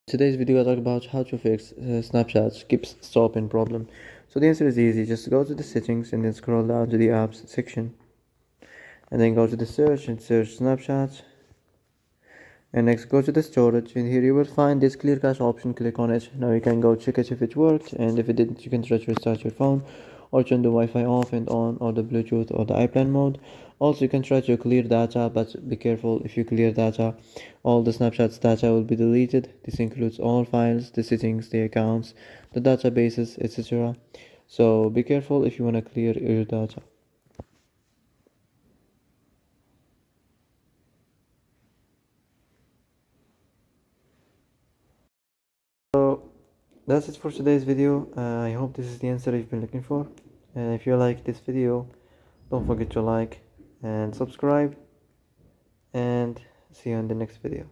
Today's video I talk about how to fix Snapchat's keeps stopping problem. So the answer is easy. Just go to the settings and then scroll down to the apps section, and then go to the search and search Snapchat, and next go to the storage, and here you will find this clear cache option. Click on it. Now you can go check it if it worked, and if it didn't you can try to restart your phone or turn the Wi-Fi off and on, or the Bluetooth or the iPlan mode. Also you can try to clear data, but be careful. If you clear data, all the Snapchat's data will be deleted. This includes all files, the settings, the accounts, the databases, etc. So be careful if you want to clear your data. So that's it for today's video. I hope this is the answer you've been looking for. And if you like this video, don't forget to like and subscribe, and see you in the next video.